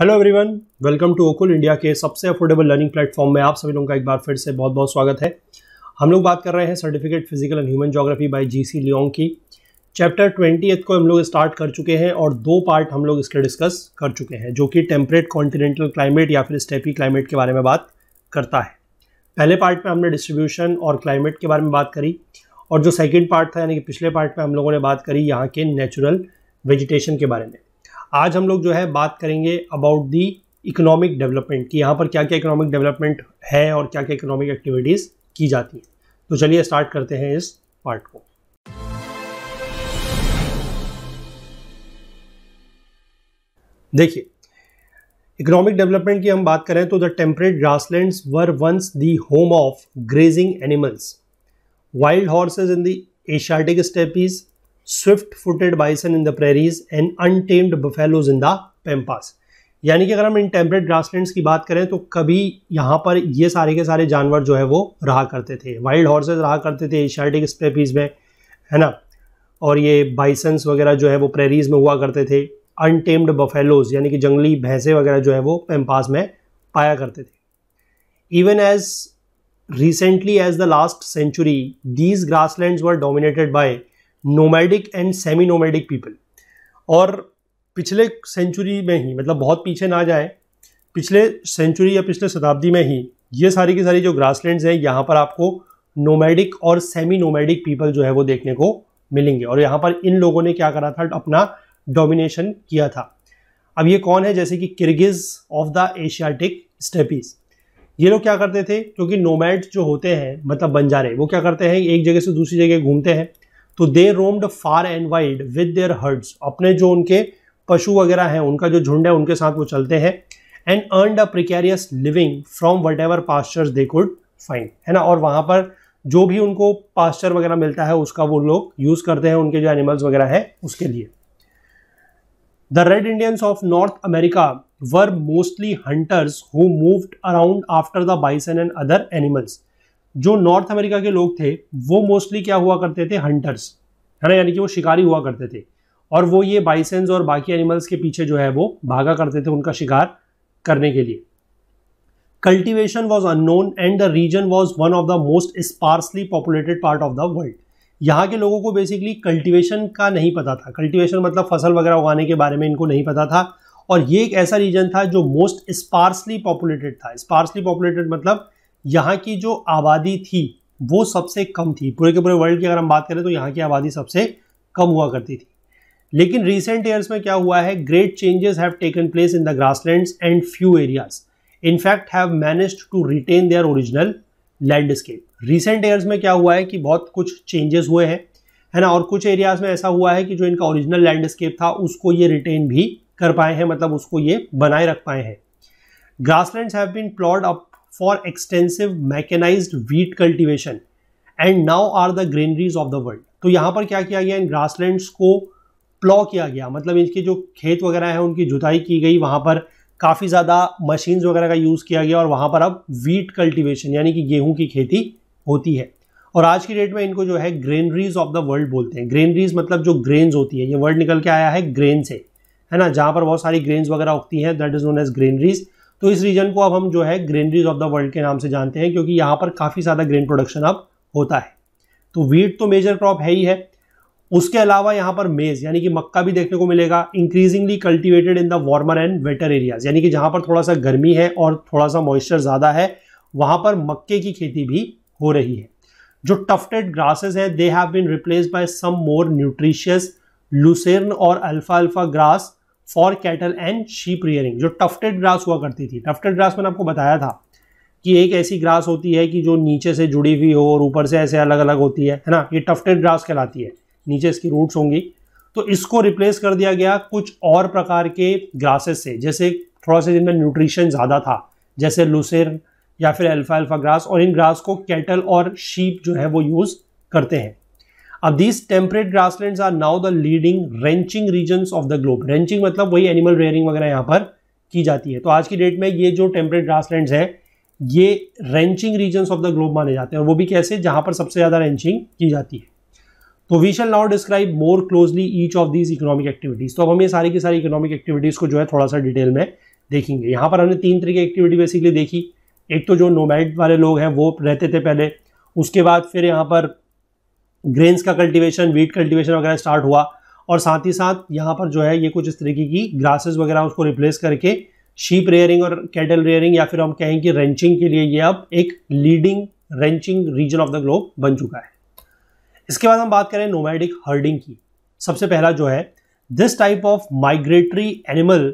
Hello everyone, welcome to ओकुल India के सबसे अफोर्डेबल लर्निंग प्लेटफॉर्म में आप सभी लोगों का एक बार फिर से बहुत बहुत स्वागत है। हम लोग बात कर रहे हैं certificate physical and human geography bye GC Leong की। चैप्टर 20 को हम लोग स्टार्ट कर चुके हैं और दो पार्ट हम लोग इसके डिस्कस कर चुके हैं, जो कि टेम्परेट कॉन्टिनेंटल क्लाइमेट या फिर स्टेपी क्लाइमेट के बारे में बात करता है। पहले पार्ट में हमने डिस्ट्रीब्यूशन और क्लाइमेट के बारे में बात करी, और जो सेकेंड पार्ट था यानी कि पिछले पार्ट में हम लोगों ने बात करी यहाँ के नेचुरल वेजिटेशन के बारे में। आज हम लोग जो है बात करेंगे अबाउट दी इकोनॉमिक डेवलपमेंट की, यहाँ पर क्या क्या इकोनॉमिक डेवलपमेंट है और क्या क्या इकोनॉमिक एक्टिविटीज़ की जाती हैं। तो चलिए स्टार्ट करते हैं इस पार्ट को। देखिए, इकोनॉमिक डेवलपमेंट की हम बात करें तो the temperate grasslands were once the home of grazing animals, wild horses in the Asiatic steppes, swift footed bison in the prairies and untamed buffaloes in the pampas. यानी कि अगर हम इन टेम्परेट ग्रासलैंड्स की बात करें तो कभी यहाँ पर ये सारे के सारे जानवर जो है वो रहा करते थे। वाइल्ड हॉर्सेज रहा करते थे एशियाटिक स्टेपीज में, है ना, और ये बाइसन्स वगैरह जो है वो प्रेरीज में हुआ करते थे। अनटेम्ड बफेलोज यानी कि जंगली भैंसे वगैरह जो है वो पैम्पास में पाया करते थे। Even as recently as the last century these grasslands were dominated by nomadic and semi nomadic people. और पिछले सेंचुरी में ही, मतलब बहुत पीछे ना जाए, पिछले सेंचुरी या पिछले शताब्दी में ही ये सारी की सारी जो ग्रासलैंड्स हैं यहाँ पर आपको नोमैडिक और सेमी नोमैडिक पीपल जो है वो देखने को मिलेंगे। और यहाँ पर इन लोगों ने क्या करा था, अपना डोमिनेशन किया था। अब ये कौन है, जैसे कि Kirghiz of the Asiatic steppes. ये लोग क्या करते थे, क्योंकि नोमैड्स जो होते हैं मतलब बंजारे, वो क्या करते हैं एक जगह से दूसरी जगह घूमते हैं, तो they roamed far and wide with their herds. अपने जो उनके पशु वगैरह हैं, उनका जो झुंड है, उनके साथ वो चलते हैं। And earned a precarious living from what ever pastures they could find, है ना। और वहाँ पर जो भी उनको पास्चर वगैरह मिलता है उसका वो लोग यूज़ करते हैं उनके जो एनिमल्स वगैरह है उसके लिए। The red Indians of north America were mostly hunters who moved around after the bison and other animals. जो नॉर्थ अमेरिका के लोग थे वो मोस्टली क्या हुआ करते थे, हंटर्स, है ना, यानी कि वो शिकारी हुआ करते थे। और वो ये बाइसेंस और बाकी एनिमल्स के पीछे जो है वो भागा करते थे उनका शिकार करने के लिए। Cultivation was unknown and the region was one of the most sparsely populated part of the world. यहाँ के लोगों को बेसिकली कल्टीवेशन का नहीं पता था। कल्टीवेशन मतलब फसल वगैरह उगाने के बारे में इनको नहीं पता था। और ये एक ऐसा रीजन था जो मोस्ट स्पार्सली पॉपुलेटेड था। स्पार्सली पॉपुलेटेड मतलब यहाँ की जो आबादी थी वो सबसे कम थी। पूरे के पूरे वर्ल्ड की अगर हम बात करें तो यहाँ की आबादी सबसे कम हुआ करती थी। लेकिन रिसेंट ईयर्स में क्या हुआ है, great changes have taken place in the grasslands and few areas in fact have managed to retain their original landscape. Recent years में क्या हुआ है कि बहुत कुछ चेंजेस हुए हैं, है ना, और कुछ एरियाज में ऐसा हुआ है कि जो इनका ओरिजिनल लैंडस्केप था उसको ये रिटेन भी कर पाए हैं, मतलब उसको ये बनाए रख पाए हैं। Grasslands have been ploughed up for extensive mechanized wheat cultivation and now are the granaries of the world। तो यहाँ पर क्या किया गया, इन ग्रासलैंड्स को प्लॉ किया गया, मतलब इनके जो खेत वगैरह है उनकी जुताई की गई, वहाँ पर काफ़ी ज़्यादा मशीन्स वगैरह का यूज़ किया गया और वहाँ पर अब व्हीट कल्टीवेशन यानी कि गेहूं की खेती होती है। और आज की डेट में इनको जो है ग्रेनरीज ऑफ द वर्ल्ड बोलते हैं। ग्रेनरीज मतलब जो ग्रेन्स होती है, ये वर्ड निकल के आया है ग्रेन से, है ना, जहाँ पर बहुत सारी ग्रेन्स वगैरह उगती हैं, that is known as granaries. तो इस रीजन को अब हम जो है ग्रेनरीज ऑफ द वर्ल्ड के नाम से जानते हैं, क्योंकि यहाँ पर काफ़ी ज़्यादा ग्रेन प्रोडक्शन अब होता है। तो व्हीट तो मेजर क्रॉप है ही है, उसके अलावा यहाँ पर मेज यानी कि मक्का भी देखने को मिलेगा। Increasingly cultivated in the warmer and waiter areas, यानी कि जहाँ पर थोड़ा सा गर्मी है और थोड़ा सा मॉइस्चर ज़्यादा है वहाँ पर मक्के की खेती भी हो रही है। जो टफ्टेड ग्रासेस है they have been replaced by some more nutritious lucerne और अल्फा अल्फा grass for cattle and sheep rearing. जो टफ्टेड ग्रास हुआ करती थी, टफ्टेड ग्रास मैंने आपको बताया था कि एक ऐसी ग्रास होती है कि जो नीचे से जुड़ी हुई हो और ऊपर से ऐसे अलग अलग होती है ना, ये टफ्टेड ग्रास कहलाती है, नीचे इसकी रूट्स होंगी। तो इसको रिप्लेस कर दिया गया कुछ और प्रकार के ग्रासेस से, जैसे थोड़ा सा जिनमें न्यूट्रिशन ज़्यादा था, जैसे लुसेर्न या फिर अल्फा अल्फा ग्रास। और इन ग्रास को कैटल और शीप जो है वो यूज़ करते हैं। अब these temperate grasslands are now the leading ranching regions of the globe. Ranching मतलब वही एनिमल रेयरिंग वगैरह यहाँ पर की जाती है। तो आज की डेट में ये जो टेम्परेट ग्रासलैंड्स हैं ये ranching regions of the globe माने जाते हैं। और वो भी कैसे, जहाँ पर सबसे ज़्यादा रेंचिंग की जाती है। तो we shall now describe more closely each of these economic activities. तो अब हम ये सारी की सारी इकोनॉमिक एक्टिविटीज़ को जो है थोड़ा सा डिटेल में देखेंगे। यहाँ पर हमने 3 तरह की एक्टिविटी बेसिकली देखी। एक तो जो नोमैड वाले लोग हैं वो रहते थे पहले, उसके बाद फिर यहाँ पर ग्रेन्स का कल्टीवेशन, वीट कल्टीवेशन वगैरह स्टार्ट हुआ, और साथ ही साथ यहाँ पर जो है ये कुछ इस तरीके की ग्रासेस वगैरह उसको रिप्लेस करके शीप रेयरिंग और कैटल रेयरिंग, या फिर हम कहें कि रेंचिंग के लिए ये अब एक leading ranching region of the globe बन चुका है। इसके बाद हम बात करें नोमैडिक हर्डिंग की। सबसे पहला जो है, this type of migratory animal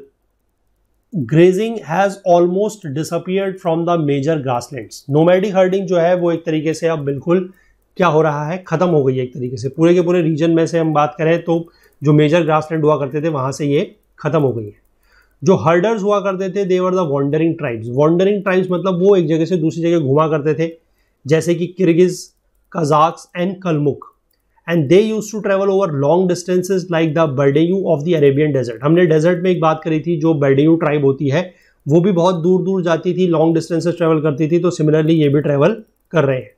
grazing has almost disappeared from the major grasslands. Nomadic herding जो है वो एक तरीके से अब बिल्कुल क्या हो रहा है, खत्म हो गई है एक तरीके से। पूरे के पूरे रीजन में से हम बात करें तो जो मेजर ग्रासलैंड हुआ करते थे वहां से ये खत्म हो गई है। जो हर्डर्स हुआ करते थे they were the wandering tribes. Wandering tribes मतलब वो एक जगह से दूसरी जगह घुमा करते थे, जैसे कि Kirghiz, Kazakhs and Kalmuck, and they used to travel over long distances like the बर्डेयू ऑफ द अरेबियन डेजर्ट। हमने डेजर्ट में एक बात करी थी, जो बर्डेयू ट्राइब होती है वो भी बहुत दूर दूर जाती थी, लॉन्ग डिस्टेंसेस ट्रेवल करती थी। तो सिमिलरली ये भी ट्रेवल कर रहे हैं।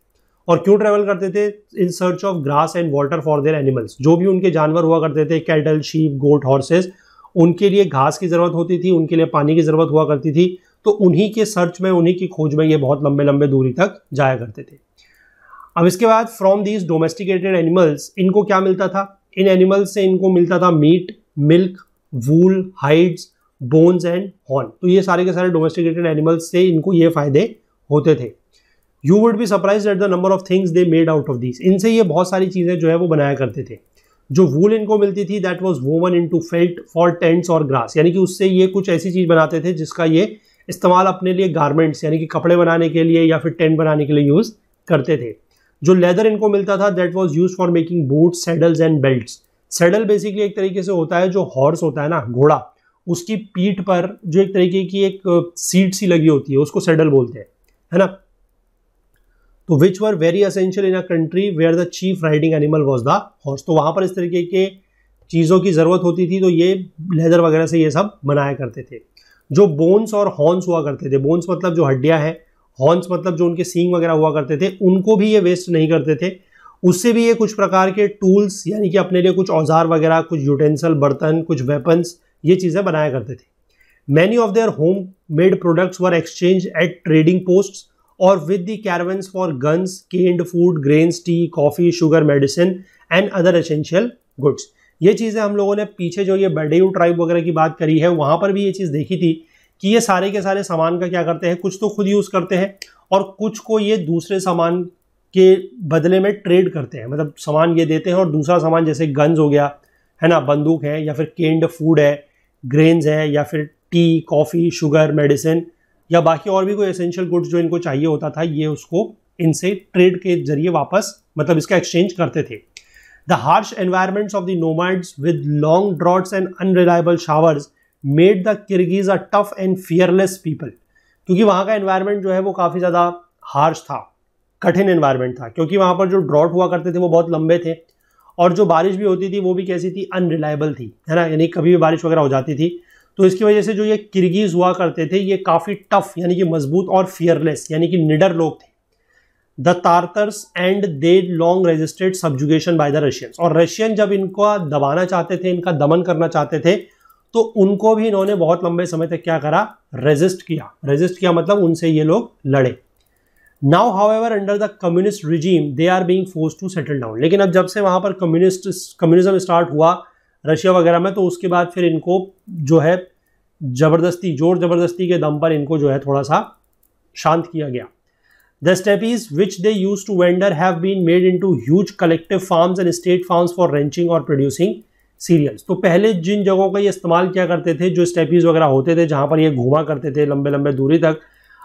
और क्यों ट्रेवल करते थे? In search of grass and water for their animals. जो भी उनके जानवर हुआ करते थे, कैटल, शीप, गोट, हॉर्सेस, उनके लिए घास की जरूरत होती थी, उनके लिए पानी की जरूरत हुआ करती थी। तो उन्हीं के सर्च में, उन्हीं की खोज में ये बहुत लंबे लंबे दूरी तक जाया करते थे। अब इसके बाद फ्रॉम दीज डोमेस्टिकेटेड एनिमल्स इनको क्या मिलता था? इन एनिमल्स से इनको मिलता था meat, milk, wool, hides, bones and horn. तो ये सारे के सारे डोमेस्टिकेटेड एनिमल्स से इनको ये फायदे होते थे। You would be surprised at the number of things they made out of these. इनसे ये बहुत सारी चीजें जो है वो बनाया करते थे। जो वूल इनको मिलती थी that was woven into felt for tents और ग्रास, यानी कि उससे ये कुछ ऐसी चीज बनाते थे जिसका ये इस्तेमाल अपने लिए गारमेंट्स यानी कि कपड़े बनाने के लिए या फिर टेंट बनाने के लिए यूज करते थे। जो लेदर इनको मिलता था that was used for making boots, saddles and belts. Saddle basically एक तरीके से होता है, जो हॉर्स होता है ना, घोड़ा, उसकी पीठ पर जो एक तरीके की एक सीट सी लगी होती है उसको सैडल बोलते हैं, है ना। तो which were very essential in a country where the chief riding animal was the horse. तो वहां पर इस तरीके के चीज़ों की ज़रूरत होती थी, तो ये लेदर वगैरह से ये सब बनाया करते थे। जो बोन्स और हॉर्न्स हुआ करते थे, बोन्स मतलब जो हड्डियां हैं, हॉर्न्स मतलब जो उनके सींग वगैरह हुआ करते थे, उनको भी ये वेस्ट नहीं करते थे। उससे भी ये कुछ प्रकार के टूल्स यानी कि अपने लिए कुछ औजार वगैरह, कुछ यूटेंसिल, बर्तन, कुछ वेपन्स, ये चीज़ें बनाया करते थे। Many of their home made products were exchange at trading posts और with the caravans for guns, canned food, grains, tea, coffee, sugar, medicine and other essential goods. ये चीज़ें हम लोगों ने पीछे जो ये बर्डेयू ट्राइब वगैरह की बात करी है वहाँ पर भी ये चीज़ देखी थी कि ये सारे के सारे सामान का क्या करते हैं, कुछ तो खुद यूज़ करते हैं और कुछ को ये दूसरे सामान के बदले में ट्रेड करते हैं। मतलब सामान ये देते हैं और दूसरा सामान जैसे गन्स हो गया, है ना, बंदूक है, या फिर केन्ड फूड है, ग्रेन्स है, या फिर टी, कॉफ़ी, शुगर, मेडिसिन, या बाकी और भी कोई एसेंशियल गुड्स जो इनको चाहिए होता था, ये उसको इनसे ट्रेड के जरिए वापस मतलब इसका एक्सचेंज करते थे। The harsh environments of the nomads with long droughts and unreliable showers made the Kyrgyz a tough and fearless people। क्योंकि वहाँ का एनवायरनमेंट जो है वो काफ़ी ज़्यादा हार्श था, कठिन एनवायरनमेंट था, क्योंकि वहाँ पर जो ड्रॉट हुआ करते थे वो बहुत लंबे थे और जो बारिश भी होती थी वो भी कैसी थी, अनरिलायबल थी, है ना, यानी कभी भी बारिश वगैरह हो जाती थी। तो इसकी वजह से जो ये किर्गिज हुआ करते थे ये काफ़ी टफ यानी कि मजबूत और फियरलेस यानी कि निडर लोग थे। The Tartars and they long resisted subjugation by the Russians. और रशियन जब इनको दबाना चाहते थे, इनका दमन करना चाहते थे, तो उनको भी इन्होंने बहुत लंबे समय तक क्या करा, रेजिस्ट किया। रेजिस्ट किया मतलब उनसे ये लोग लड़े। Now however under the communist regime they are being forced to settle down. लेकिन अब जब से वहां पर कम्युनिज्म स्टार्ट हुआ रशिया वगैरह में, तो उसके बाद फिर इनको जो है जबरदस्ती, जोर जबरदस्ती के दम पर इनको जो है थोड़ा सा शांत किया गया। The steppes which they used to wander have been made into huge collective farms and state farms for ranching or producing cereals। तो पहले जिन जगहों का ये इस्तेमाल किया करते थे, जो स्टेपीज वगैरह होते थे जहाँ पर ये घूमा करते थे लंबे लंबे दूरी तक,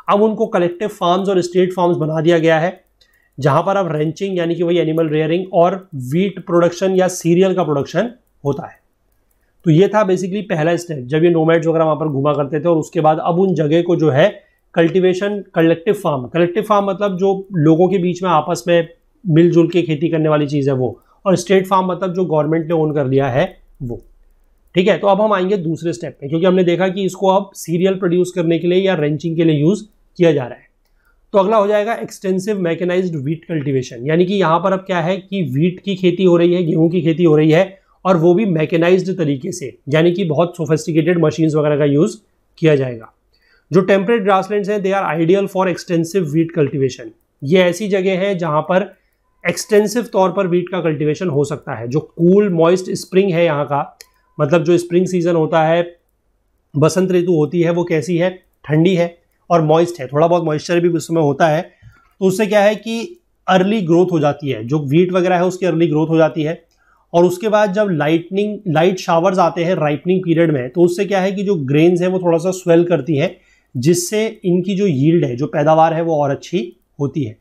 अब उनको कलेक्टिव फार्म्स और स्टेट फार्म्स बना दिया गया है, जहाँ पर अब रेंचिंग यानी कि वही एनिमल रेयरिंग और वीट प्रोडक्शन या सीरियल का प्रोडक्शन होता है। तो ये था बेसिकली पहला स्टेप जब ये नोमैड्स वगैरह वहाँ पर घूमा करते थे। और उसके बाद अब उन जगह को जो है कल्टीवेशन, कलेक्टिव फार्म मतलब जो लोगों के बीच में आपस में मिलजुल के खेती करने वाली चीज़ है वो, और स्टेट फार्म मतलब जो गवर्नमेंट ने ओन कर लिया है वो। ठीक है, तो अब हम आएंगे दूसरे स्टेप पे, क्योंकि हमने देखा कि इसको अब सीरियल प्रोड्यूस करने के लिए या रेंचिंग के लिए यूज़ किया जा रहा है। तो अगला हो जाएगा एक्सटेंसिव मैकेनाइज्ड वीट कल्टीवेशन। यानी कि यहाँ पर अब क्या है कि वीट की खेती हो रही है, गेहूँ की खेती हो रही है, और वो भी मैकेनाइज्ड तरीके से, यानी कि बहुत सोफिस्टिकेटेड मशीन्स वगैरह का यूज़ किया जाएगा। जो टेम्परेट ग्रासलैंड्स हैं they are ideal for extensive wheat cultivation. ये ऐसी जगह है जहां पर एक्सटेंसिव तौर पर वीट का कल्टीवेशन हो सकता है। जो कूल मॉइस्ट स्प्रिंग है यहाँ का, मतलब जो स्प्रिंग सीजन होता है, बसंत ऋतु होती है, वो कैसी है, ठंडी है और मॉइस्ट है, थोड़ा बहुत मॉइस्चर भी उसमें होता है। तो उससे क्या है कि अर्ली ग्रोथ हो जाती है, जो वीट वगैरह है उसकी अर्ली ग्रोथ हो जाती है। और उसके बाद जब लाइट शावर्स आते हैं राइपनिंग पीरियड में, तो उससे क्या है कि जो ग्रेन्स हैं वो थोड़ा सा स्वेल करती हैं, जिससे इनकी जो यील्ड है, जो पैदावार है, वो और अच्छी होती है।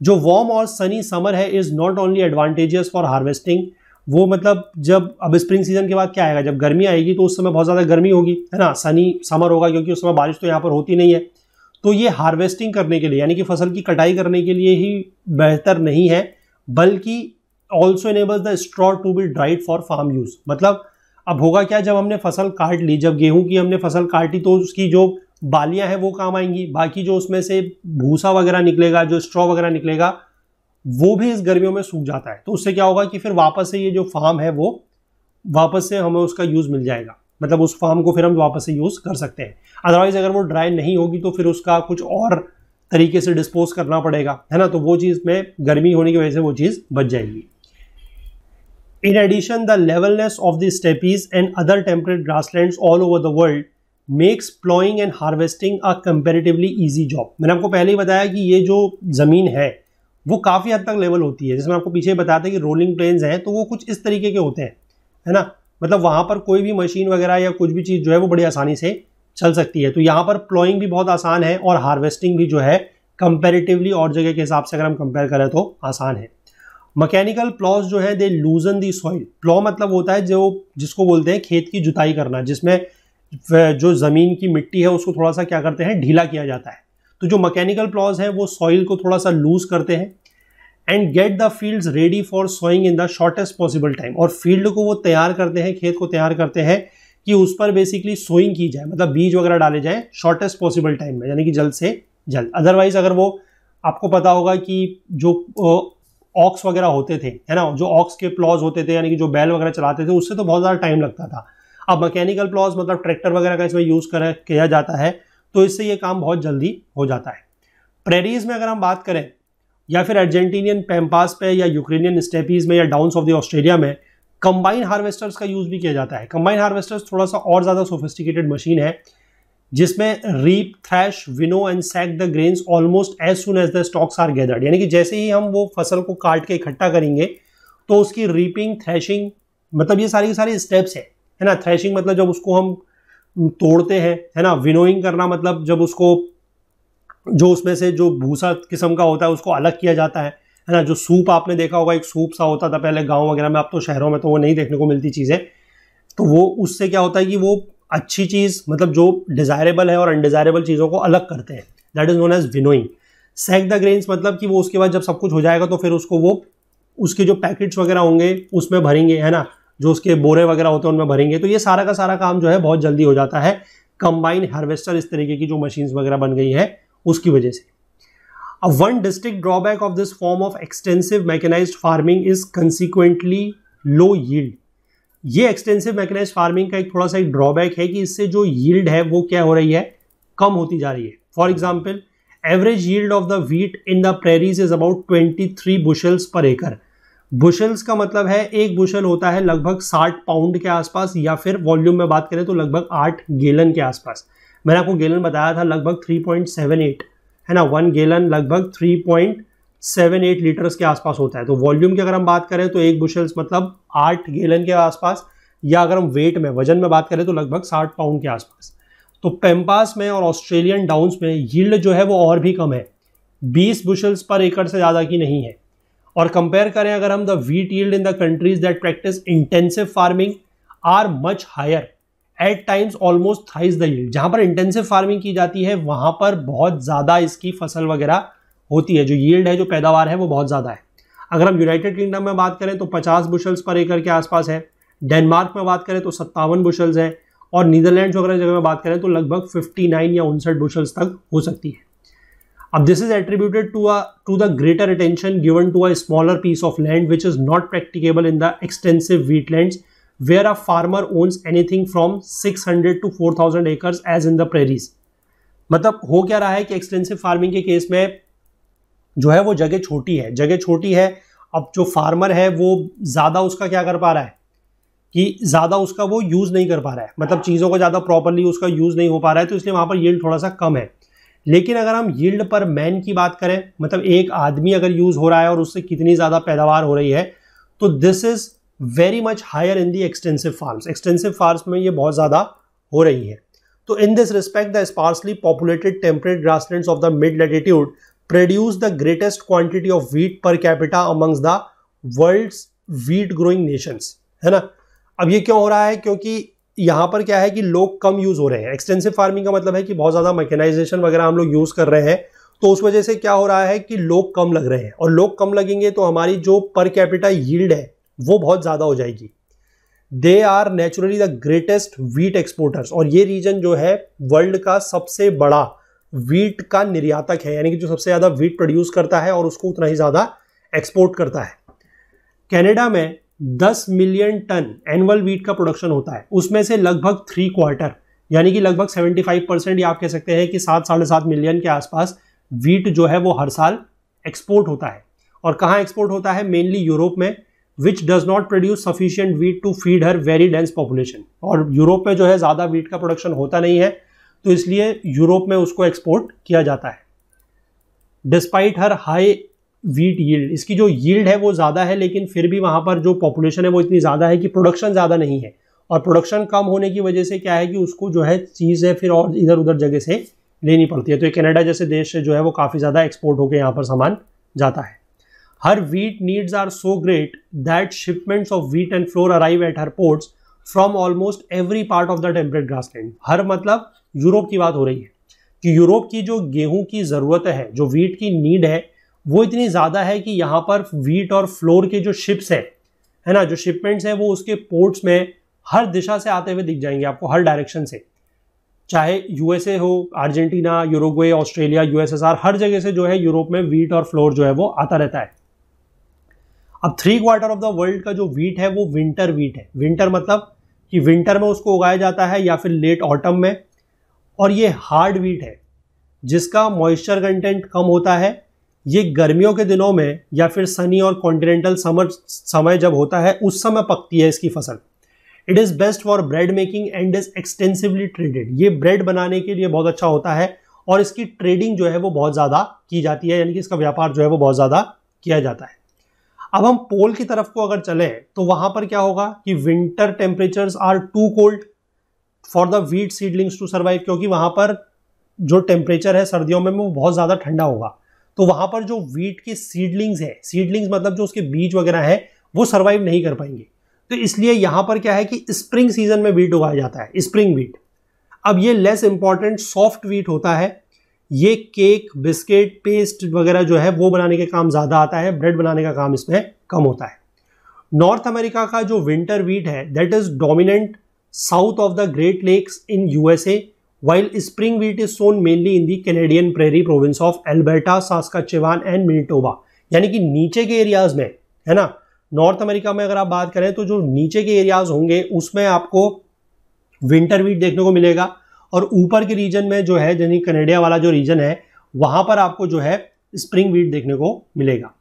जो वार्म और सनी समर है is not only advantageous for harvesting, वो मतलब जब अब स्प्रिंग सीजन के बाद क्या आएगा, जब गर्मी आएगी तो उस समय बहुत ज़्यादा गर्मी होगी, है ना, सनी समर होगा क्योंकि उस समय बारिश तो यहाँ पर होती नहीं है। तो ये हार्वेस्टिंग करने के लिए, यानी कि फसल की कटाई करने के लिए ही बेहतर नहीं है, बल्कि also enables the straw to be dried for farm use. मतलब अब होगा क्या, जब हमने फसल काट ली, जब गेहूं की हमने फसल काटी, तो उसकी जो बालियां हैं वो काम आएंगी, बाकी जो उसमें से भूसा वगैरह निकलेगा, जो स्ट्रॉ वगैरह निकलेगा, वो भी इस गर्मियों में सूख जाता है। तो उससे क्या होगा कि फिर वापस से ये जो फार्म है वो वापस से हमें उसका यूज़ मिल जाएगा, मतलब उस फार्म को फिर हम वापस से यूज़ कर सकते हैं। अदरवाइज अगर वो ड्राई नहीं होगी तो फिर उसका कुछ और तरीके से डिस्पोज करना पड़ेगा, है ना, तो वो चीज़ में गर्मी होने की वजह से वो चीज़ बच जाएगी। In addition, the levelness of the steppes and other temperate grasslands all over the world makes plowing and harvesting a comparatively easy job. मैंने आपको पहले ही बताया कि ये जो ज़मीन है वो काफ़ी हद तक लेवल होती है। जैसे मैं आपको पीछे बताया था कि रोलिंग प्लेन्स हैं, तो वो कुछ इस तरीके के होते हैं, है ना, मतलब वहाँ पर कोई भी मशीन वगैरह या कुछ भी चीज़ जो है वो बड़ी आसानी से चल सकती है। तो यहाँ पर प्लॉइंग भी बहुत आसान है और हार्वेस्टिंग भी जो है कंपेरेटिवली और जगह के हिसाब से अगर हम कंपेयर करें तो आसान है। मैकेनिकल प्लॉज जो है दे लूजन दी सॉइल। प्लॉ मतलब होता है जो जिसको बोलते हैं खेत की जुताई करना, जिसमें जो ज़मीन की मिट्टी है उसको थोड़ा सा क्या करते हैं, ढीला किया जाता है। तो जो मैकेनिकल प्लॉज है वो सॉइल को थोड़ा सा लूज करते हैं and get the fields ready for sowing in the shortest possible time. और फील्ड को वो तैयार करते हैं, खेत को तैयार करते हैं कि उस पर बेसिकली सोइंग की जाए, मतलब बीज वगैरह डाले जाए शॉर्टेस्ट पॉसिबल टाइम में, यानी कि जल्द से जल्द। अदरवाइज अगर वो, आपको पता होगा कि जो ऑक्स वगैरह होते थे, है ना, जो ऑक्स के प्लॉज होते थे, यानी कि जो बैल वगैरह चलाते थे, उससे तो बहुत ज़्यादा टाइम लगता था। अब मैकेनिकल प्लॉज मतलब ट्रैक्टर वगैरह का इसमें यूज़ किया जाता है, तो इससे ये काम बहुत जल्दी हो जाता है। प्रेरीज में अगर हम बात करें, या फिर अर्जेंटीनियन पैम्पास पे, या यूक्रेनियन स्टेपीज में, या डाउन्स ऑफ द ऑस्ट्रेलिया में कंबाइन हार्वेस्टर्स का यूज़ भी किया जाता है। कंबाइन हार्वेस्टर्स थोड़ा सा और ज़्यादा सोफिस्टिकेटेड मशीन है, जिसमें reap, thresh, winnow and sack the grains almost as soon as the stalks are gathered. यानी कि जैसे ही हम वो फसल को काट के इकट्ठा करेंगे तो उसकी रीपिंग, थ्रैशिंग, मतलब ये सारी की सारी स्टेप्स है ना। थ्रैशिंग मतलब जब उसको हम तोड़ते हैं, है ना। विनोइंग करना मतलब जब उसको, जो उसमें से जो भूसा किस्म का होता है उसको अलग किया जाता है ना। जो सूप आपने देखा होगा, एक सूप सा होता था पहले गाँव वगैरह में, अब तो शहरों में तो वो नहीं देखने को मिलती चीज़ें। तो वो उससे क्या होता है कि वो अच्छी चीज़, मतलब जो डिज़ायरेबल है और अनडिज़ायरेबल चीज़ों को अलग करते हैं, that is known as winnowing. Sack the grains मतलब कि वो उसके बाद जब सब कुछ हो जाएगा तो फिर उसको वो उसके जो पैकेट्स वगैरह होंगे उसमें भरेंगे, है ना, जो उसके बोरे वगैरह होते हैं उनमें भरेंगे। तो ये सारा का सारा काम जो है बहुत जल्दी हो जाता है। कंबाइन हार्वेस्टर इस तरीके की जो मशीन्स वगैरह बन गई है उसकी वजह से। अब one distinct drawback of this form of extensive mechanised farming is consequently low yield. ये एक्सटेंसिव मैकेनाइज्ड फार्मिंग का एक थोड़ा सा एक ड्रॉबैक है कि इससे जो यील्ड है वो क्या हो रही है, कम होती जा रही है। For example, average yield of the wheat in the prairies is about 23 बुशल्स पर एकड़। बुशल्स का मतलब है एक बुशल होता है लगभग 60 पाउंड के आसपास, या फिर वॉल्यूम में बात करें तो लगभग 8 गैलन के आसपास। मैंने आपको गैलन बताया था, लगभग 3.78, है ना, 1 गैलन लगभग 3.78 लीटर्स के आसपास होता है। तो वॉल्यूम की अगर हम बात करें तो एक बुशल्स मतलब 8 गैलन के आसपास, या अगर हम वेट में, वजन में बात करें तो लगभग 60 पाउंड के आसपास। तो पैम्पास में और ऑस्ट्रेलियन डाउन्स में यील्ड जो है वो और भी कम है, 20 बुशल्स पर एकड़ से ज़्यादा की नहीं है। और कंपेयर करें अगर हम, the wheat yield in the countries that practise intensive farming are much higher, at times almost thrice the yield. जहाँ पर इंटेंसिव फार्मिंग की जाती है वहाँ पर बहुत ज़्यादा इसकी फसल वगैरह होती है, जो यील्ड है, जो पैदावार है वो बहुत ज़्यादा है। अगर हम यूनाइटेड किंगडम में बात करें तो 50 बुशल्स पर एकड़ के आसपास है, डेनमार्क में बात करें तो 57 बुशल्स है, और नीदरलैंड्स वगैरह जगह में बात करें तो लगभग 59 या 59 बुशल्स तक हो सकती है। अब this is attributed to the greater attention given to a smaller piece of land which is not practicable in the extensive wheat lands, where a farmer owns anything from 600 to 4000 acres as in the prairies. मतलब हो क्या रहा है कि extensive farming के case में जो है वो जगह छोटी है, जगह छोटी है। अब जो फार्मर है वो ज़्यादा उसका क्या कर पा रहा है कि ज़्यादा उसका वो यूज़ नहीं कर पा रहा है, मतलब चीज़ों को ज़्यादा प्रॉपरली उसका यूज़ नहीं हो पा रहा है, तो इसलिए वहाँ पर यील्ड थोड़ा सा कम है। लेकिन अगर हम यील्ड पर मैन की बात करें, मतलब एक आदमी अगर यूज़ हो रहा है और उससे कितनी ज़्यादा पैदावार हो रही है, तो this is very much higher in the extensive farms. Extensive farms में ये बहुत ज़्यादा हो रही है। तो in this respect the sparsely populated temperate grasslands of the mid latitude produce the greatest quantity of wheat per capita amongst the world's wheat growing nations, है ना। अब ये क्यों हो रहा है? क्योंकि यहाँ पर क्या है कि लोग कम यूज हो रहे हैं। एक्सटेंसिव फार्मिंग का मतलब है कि बहुत ज़्यादा मैकेनाइजेशन वगैरह हम लोग यूज कर रहे हैं, तो उस वजह से क्या हो रहा है कि लोग कम लग रहे हैं, और लोग कम लगेंगे तो हमारी जो पर कैपिटा यील्ड है वो बहुत ज़्यादा हो जाएगी। They are naturally the greatest wheat exporters, और ये रीजन जो है वर्ल्ड का सबसे बड़ा व्हीट का निर्यातक है, यानी कि जो सबसे ज़्यादा व्हीट प्रोड्यूस करता है और उसको उतना ही ज़्यादा एक्सपोर्ट करता है। कनाडा में 10 मिलियन टन एनुअल व्हीट का प्रोडक्शन होता है, उसमें से लगभग 3/4 यानी कि लगभग 75%, या आप कह सकते हैं कि 7-7.5 मिलियन के आसपास व्हीट जो है वो हर साल एक्सपोर्ट होता है। और कहाँ एक्सपोर्ट होता है? मेनली यूरोप में, which does not produce sufficient wheat to feed her very dense population. और यूरोप में जो है ज़्यादा व्हीट का प्रोडक्शन होता नहीं है, तो इसलिए यूरोप में उसको एक्सपोर्ट किया जाता है। डिस्पाइट हर हाई व्हीट यील्ड, इसकी जो यील्ड है वो ज़्यादा है, लेकिन फिर भी वहाँ पर जो पॉपुलेशन है वो इतनी ज़्यादा है कि प्रोडक्शन ज़्यादा नहीं है, और प्रोडक्शन कम होने की वजह से क्या है कि उसको जो है चीज़ें फिर और इधर उधर जगह से लेनी पड़ती है। तो ये कनाडा जैसे देश से जो है वो काफ़ी ज़्यादा एक्सपोर्ट होकर यहाँ पर सामान जाता है। Her wheat needs are so great that shipments of wheat and flour arrive at her ports from almost every part of the temperate grassland. Her मतलब यूरोप की बात हो रही है कि यूरोप की जो गेहूं की ज़रूरत है, जो व्हीट की नीड है, वो इतनी ज़्यादा है कि यहाँ पर व्हीट और फ्लोर के जो शिप्स है ना, जो शिपमेंट्स हैं वो उसके पोर्ट्स में हर दिशा से आते हुए दिख जाएंगे आपको, हर डायरेक्शन से, चाहे यूएसए हो, अर्जेंटीना, यूरुग्वे, ऑस्ट्रेलिया, यूएसएसआर, हर जगह से जो है यूरोप में व्हीट और फ्लोर जो है वो आता रहता है। अब 3/4 ऑफ द वर्ल्ड का जो व्हीट है वो विंटर व्हीट है। विंटर मतलब कि विंटर में उसको उगाया जाता है या फिर लेट ऑटम में, और ये हार्ड व्हीट है जिसका मॉइस्चर कंटेंट कम होता है। ये गर्मियों के दिनों में या फिर सनी और कॉन्टिनेंटल समर समय जब होता है उस समय पकती है इसकी फसल। It is best for bread making and is extensively traded. ये ब्रेड बनाने के लिए बहुत अच्छा होता है, और इसकी ट्रेडिंग जो है वो बहुत ज़्यादा की जाती है, यानी कि इसका व्यापार जो है वो बहुत ज़्यादा किया जाता है। अब हम पोल की तरफ को अगर चलें तो वहाँ पर क्या होगा कि winter temperatures are too cold for the wheat seedlings to survive, क्योंकि वहाँ पर जो टेम्परेचर है सर्दियों में वो बहुत ज़्यादा ठंडा होगा, तो वहाँ पर जो व्हीट की सीडलिंग्स है, सीडलिंग्स मतलब जो उसके बीज वगैरह है, वो सर्वाइव नहीं कर पाएंगे। तो इसलिए यहाँ पर क्या है कि स्प्रिंग सीजन में व्हीट उगाया जाता है, स्प्रिंग व्हीट। अब ये लेस इंपॉर्टेंट सॉफ्ट व्हीट होता है, ये केक, बिस्किट, पेस्ट वगैरह जो है वो बनाने के काम ज़्यादा आता है, ब्रेड बनाने का काम इसमें कम होता है। नॉर्थ अमेरिका का जो विंटर व्हीट है that is dominant south of the Great Lakes in USA, while spring wheat is sown mainly in the Canadian prairie province of Alberta, Saskatchewan and Manitoba। यानी कि नीचे के एरियाज में, है ना, नॉर्थ अमेरिका में अगर आप बात करें तो जो नीचे के एरियाज होंगे उसमें आपको विंटर व्हीट देखने को मिलेगा, और ऊपर के रीजन में जो है यानी कनाडा वाला जो रीजन है वहां पर आपको जो है स्प्रिंग व्हीट देखने को मिलेगा।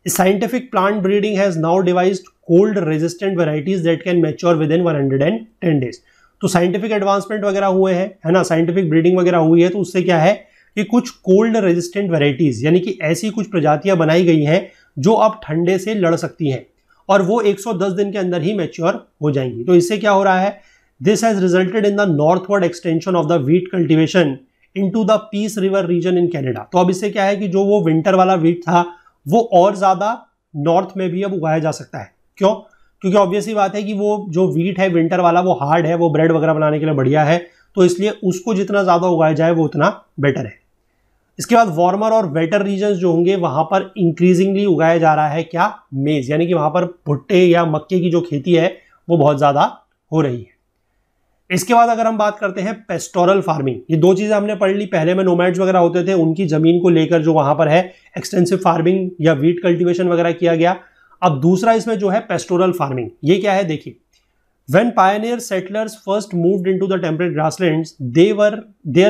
Scientific plant breeding has now devised cold resistant varieties that can mature with in 110 days. तो साइंटिफिक एडवांसमेंट वगैरह हुए हैं, है ना, साइंटिफिक ब्रीडिंग वगैरह हुई है, तो उससे क्या है कि कुछ कोल्ड रेजिस्टेंट वेराइटीज यानी कि ऐसी कुछ प्रजातियां बनाई गई हैं जो अब ठंडे से लड़ सकती हैं, और वो 110 दिन के अंदर ही मैच्योर हो जाएंगी। तो इससे क्या हो रहा है, this has resulted in the northward extension of the wheat cultivation into the Peace River region in Canada. तो अब इससे क्या है कि जो वो विंटर वाला व्हीट था वो और ज्यादा नॉर्थ में भी अब उगाया जा सकता है। क्यों? क्योंकि ऑब्वियसली बात है कि वो जो व्हीट है विंटर वाला वो हार्ड है, वो ब्रेड वगैरह बनाने के लिए बढ़िया है, तो इसलिए उसको जितना ज़्यादा उगाया जाए वो उतना बेटर है। इसके बाद वार्मर और वेटर रीजन्स जो होंगे वहाँ पर इंक्रीजिंगली उगाया जा रहा है क्या, मेज, यानी कि वहाँ पर भुट्टे या मक्के की जो खेती है वो बहुत ज़्यादा हो रही है। इसके बाद अगर हम बात करते हैं पेस्टोरल फार्मिंग, ये दो चीज़ें हमने पढ़ ली। पहले में नोमैड्स वगैरह होते थे, उनकी ज़मीन को लेकर जो वहाँ पर है एक्सटेंसिव फार्मिंग या व्हीट कल्टिवेशन वगैरह किया गया। अब दूसरा इसमें जो है पेस्टोरल फार्मिंग, ये क्या है देखिए, When pioneer settlers first moved into the temperate grasslands, there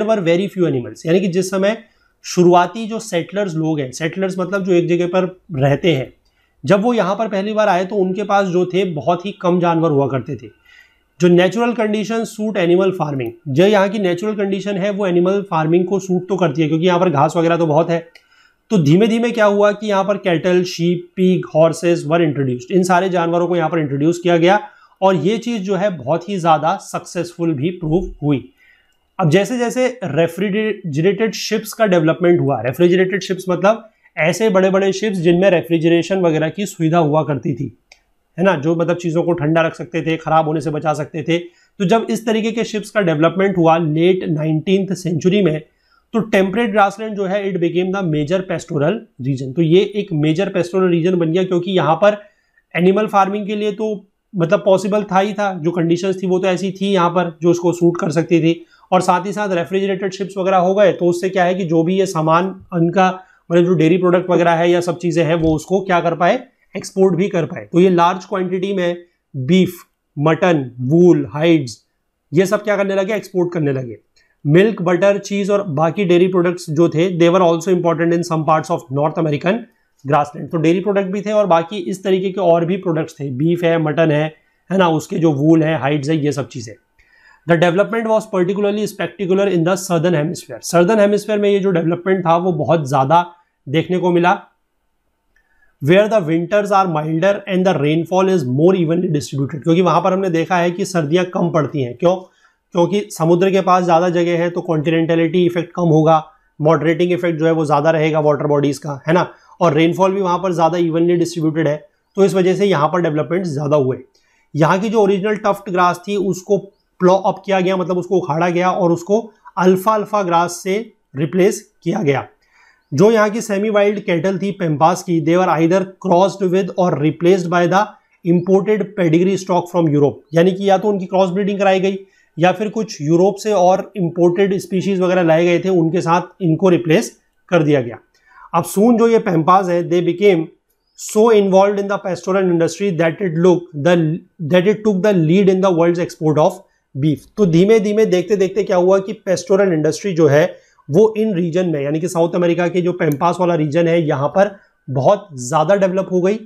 were very few animals. यानी कि जिस समय शुरुआती जो सेटलर्स लोग हैं, सेटलर्स मतलब जो एक जगह पर रहते हैं, जब वो यहाँ पर पहली बार आए तो उनके पास जो थे बहुत ही कम जानवर हुआ करते थे. जो natural condition suit animal farming, जो यहाँ की नेचुरल कंडीशन है वो एनिमल फार्मिंग को सूट तो करती है क्योंकि यहाँ पर घास वगैरह तो बहुत है. तो धीमे धीमे क्या हुआ कि यहाँ पर cattle, sheep, pig, horses were introduced. इन सारे जानवरों को यहाँ पर इंट्रोड्यूस किया गया और ये चीज़ जो है बहुत ही ज़्यादा सक्सेसफुल भी प्रूव हुई. अब जैसे जैसे रेफ्रिजरेटेड शिप्स का डेवलपमेंट हुआ, रेफ्रिजरेटेड शिप्स मतलब ऐसे बड़े बड़े शिप्स जिनमें रेफ्रिजरेशन वगैरह की सुविधा हुआ करती थी, है ना, जो मतलब चीज़ों को ठंडा रख सकते थे, खराब होने से बचा सकते थे. तो जब इस तरीके के शिप्स का डेवलपमेंट हुआ लेट 19th सेंचुरी में, तो टेम्परेट ग्रासलैंड जो है it became the major pastoral region. तो ये एक मेजर पेस्टोरल रीजन बन गया क्योंकि यहाँ पर एनिमल फार्मिंग के लिए तो मतलब पॉसिबल था ही था, जो कंडीशंस थी वो तो ऐसी थी यहाँ पर जो उसको सूट कर सकती थी. और साथ ही साथ रेफ्रिजरेटेड शिप्स वगैरह हो गए तो उससे क्या है कि जो भी ये सामान उनका मतलब जो डेयरी प्रोडक्ट वगैरह है या सब चीज़ें हैं वो उसको क्या कर पाए, एक्सपोर्ट भी कर पाए. तो ये लार्ज क्वांटिटी में बीफ, मटन, वूल, हाइड्स ये सब क्या करने लगे, एक्सपोर्ट करने लगे. मिल्क, बटर, चीज और बाकी डेयरी प्रोडक्ट्स जो थे they were also important in some parts of North American grassland. तो डेयरी प्रोडक्ट भी थे और बाकी इस तरीके के और भी प्रोडक्ट्स थे, बीफ है, मटन है ना, उसके जो वूल है, हाइड्स है, ये सब चीज़ें. The development was particularly spectacular in the southern hemisphere. Southern hemisphere में ये जो डेवलपमेंट था वो बहुत ज़्यादा देखने को मिला. Where the winters are milder and the rainfall is more evenly distributed. क्योंकि वहां पर हमने देखा है कि सर्दियां कम पड़ती हैं. क्यों? क्योंकि समुद्र के पास ज़्यादा जगह है तो कॉन्टिनेंटलिटी इफेक्ट कम होगा, मॉडरेटिंग इफेक्ट जो है वो ज़्यादा रहेगा वाटर बॉडीज़ का, है ना, और रेनफॉल भी वहाँ पर ज़्यादा इवनली डिस्ट्रीब्यूटेड है. तो इस वजह से यहाँ पर डेवलपमेंट ज़्यादा हुए. यहाँ की जो ओरिजिनल टफ्ट ग्रास थी उसको प्लॉ अप किया गया, मतलब उसको उखाड़ा गया और उसको अल्फा ग्रास से रिप्लेस किया गया. जो यहाँ की सेमी वाइल्ड कैटल थी पेम्पास की, दे वर आइदर क्रॉस्ड विद और replaced by the imported pedigree stock from Europe. यानी कि या तो उनकी क्रॉस ब्रीडिंग कराई गई या फिर कुछ यूरोप से और इंपोर्टेड स्पीशीज वगैरह लाए गए थे, उनके साथ इनको रिप्लेस कर दिया गया. अब सून जो ये पेम्पास है they became so involve in the pastoral industry that it took the lead in the world's export of beef. तो धीमे धीमे देखते देखते क्या हुआ कि पेस्टोरल इंडस्ट्री जो है वो इन रीजन में, यानी कि साउथ अमेरिका के जो पेम्पास वाला रीजन है यहाँ पर बहुत ज़्यादा डेवलप हो गई.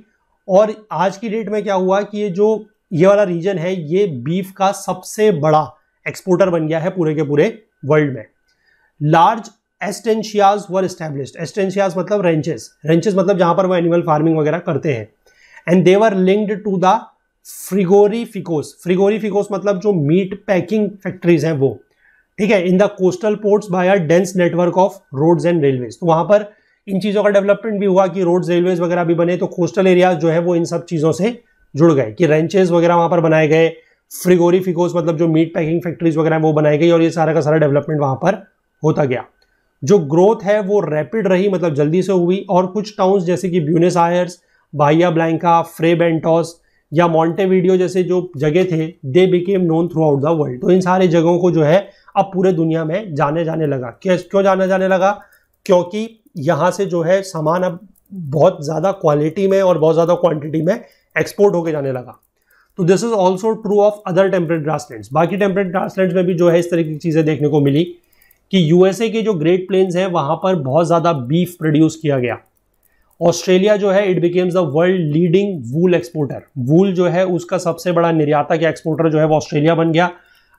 और आज की डेट में क्या हुआ कि ये वाला रीजन है ये बीफ का सबसे बड़ा एक्सपोर्टर बन गया है पूरे के पूरे वर्ल्ड में. लार्ज एस्टेंशियाज वर एस्टैब्लिश्ड. एस्टेंशियाज मतलब रेंचेस, रेंचेस मतलब जहाँ पर वो एनिमल फार्मिंग वगैरह करते हैं. And they were linked to the frigorificos. Frigorificos मतलब जो मीट पैकिंग फैक्ट्रीज हैं वो, ठीक है, in the coastal ports by a dense network of roads and railways. तो वहां पर इन चीज़ों का डेवलपमेंट भी हुआ कि रोड्स, रेलवेज वगैरह भी बने. तो कोस्टल एरियाज जो है वो इन सब चीज़ों से जुड़ गए कि रेंचेस वगैरह वहां पर बनाए गए. फ्रिगोरिफिकोस मतलब जो मीट पैकिंग फैक्ट्रीज वगैरह वो बनाई गई और ये सारा का सारा डेवलपमेंट वहां पर होता गया. जो ग्रोथ है वो रैपिड रही, मतलब जल्दी से हुई. और कुछ टाउन्स जैसे कि ब्यूनस आयर्स, बाहिया ब्लैंका, फ्रे बेंटोस या मॉन्टेवीडियो जैसे जो जगह थे they became known through out the world. तो इन सारे जगहों को जो है अब पूरे दुनिया में जाने जाने लगा. क्यों जाने जाने लगा? क्योंकि यहाँ से जो है सामान अब बहुत ज़्यादा क्वालिटी में और बहुत ज़्यादा क्वांटिटी में एक्सपोर्ट होके जाने लगा. तो this is also true of other temperate grasslands. बाकी टेम्परेट ग्रासलैंड्स में भी जो है इस तरह की चीज़ें देखने को मिली कि यूएसए के जो ग्रेट प्लेन्स हैं वहाँ पर बहुत ज़्यादा बीफ प्रोड्यूस किया गया. ऑस्ट्रेलिया जो है it becames the world leading wool exporter. Wool जो है उसका सबसे बड़ा निर्यातक या एक्सपोर्टर जो है वो ऑस्ट्रेलिया बन गया,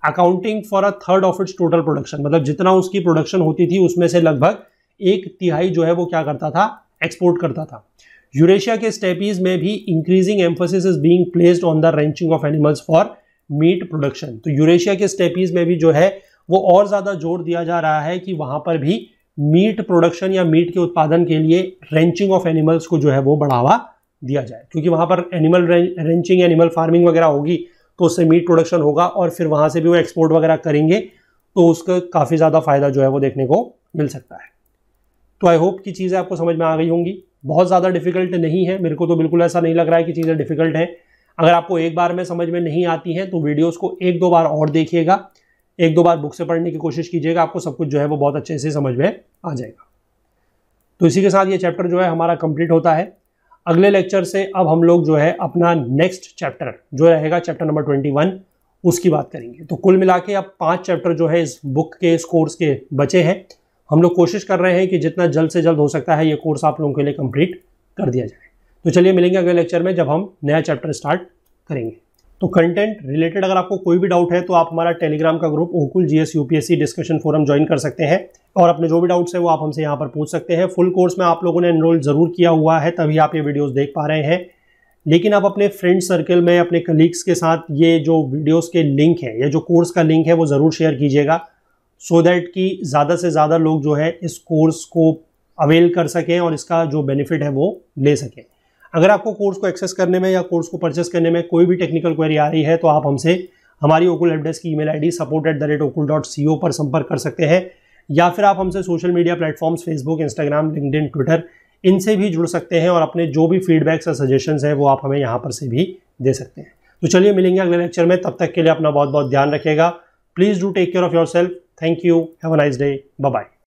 accounting for a third of its total production. मतलब जितना उसकी प्रोडक्शन होती थी उसमें से लगभग 1/3 जो है वो क्या करता था, एक्सपोर्ट करता था. यूरेशिया के स्टेपीज में भी increasing emphasis is being placed on the wrenching of animals for meat production. तो यूरेशिया के स्टेपीज में भी जो है वो और ज़्यादा जोर दिया जा रहा है कि वहाँ पर भी मीट प्रोडक्शन या मीट के उत्पादन के लिए रेंचिंग ऑफ एनिमल्स को जो है वो बढ़ावा दिया जाए. क्योंकि वहाँ पर एनिमल रेंचिंग, एनिमल फार्मिंग वगैरह होगी तो उससे मीट प्रोडक्शन होगा और फिर वहाँ से भी वो एक्सपोर्ट वगैरह करेंगे तो उसका काफ़ी ज़्यादा फायदा जो है वो देखने को मिल सकता है. तो आई होप कि चीज़ें आपको समझ में आ गई होंगी. बहुत ज़्यादा डिफिकल्ट नहीं है, मेरे को तो बिल्कुल ऐसा नहीं लग रहा है कि चीज़ें डिफिकल्ट हैं. अगर आपको एक बार में समझ में नहीं आती हैं तो वीडियोज़ को 1-2 बार और देखिएगा, 1-2 बार बुक से पढ़ने की कोशिश कीजिएगा, आपको सब कुछ जो है वो बहुत अच्छे से समझ में आ जाएगा. तो इसी के साथ ये चैप्टर जो है हमारा कंप्लीट होता है. अगले लेक्चर से अब हम लोग जो है अपना नेक्स्ट चैप्टर जो रहेगा चैप्टर नंबर 21 उसकी बात करेंगे। तो कुल मिला के अब 5 चैप्टर जो है इस बुक के, इस कोर्स के बचे हैं। हम लोग कोशिश कर रहे हैं कि जितना जल्द से जल्द हो सकता है ये कोर्स आप लोगों के लिए कंप्लीट कर दिया जाए। तो चलिए मिलेंगे अगले लेक्चर में जब हम नया चैप्टर स्टार्ट करेंगे। तो कंटेंट रिलेटेड अगर आपको कोई भी डाउट है तो आप हमारा टेलीग्राम का ग्रुप ओकुल GS UPSC discussion forum join कर सकते हैं और अपने जो भी डाउट्स है वो आप हमसे यहाँ पर पूछ सकते हैं। फुल कोर्स में आप लोगों ने एनरोल जरूर किया हुआ है, तभी आप ये वीडियोस देख पा रहे हैं। लेकिन आप अपने फ्रेंड सर्कल में, अपने कलीग्स के साथ ये जो वीडियोस के लिंक है या जो कोर्स का लिंक है वो ज़रूर शेयर कीजिएगा, सो दैट कि ज़्यादा से ज़्यादा लोग जो है इस कोर्स को अवेल कर सकें और इसका जो बेनिफिट है वो ले सकें। अगर आपको कोर्स को एक्सेस करने में या कोर्स को परचेस करने में कोई भी टेक्निकल क्वेरी आ रही है तो आप हमसे हमारी ओकुल हेल्प डेस्क की ईमेल आईडी support@okul.co पर संपर्क कर सकते हैं, या फिर आप हमसे social media platforms Facebook, Instagram, LinkedIn, Twitter इनसे भी जुड़ सकते हैं और अपने जो भी फीडबैक्स या सजेशंस हैं वो आप हमें यहाँ पर से भी दे सकते हैं। तो चलिए मिलेंगे अगले लेक्चर में, तब तक के लिए अपना बहुत बहुत ध्यान रखिएगा। Please do take care of yourself. Thank you, have a nice day, bye bye.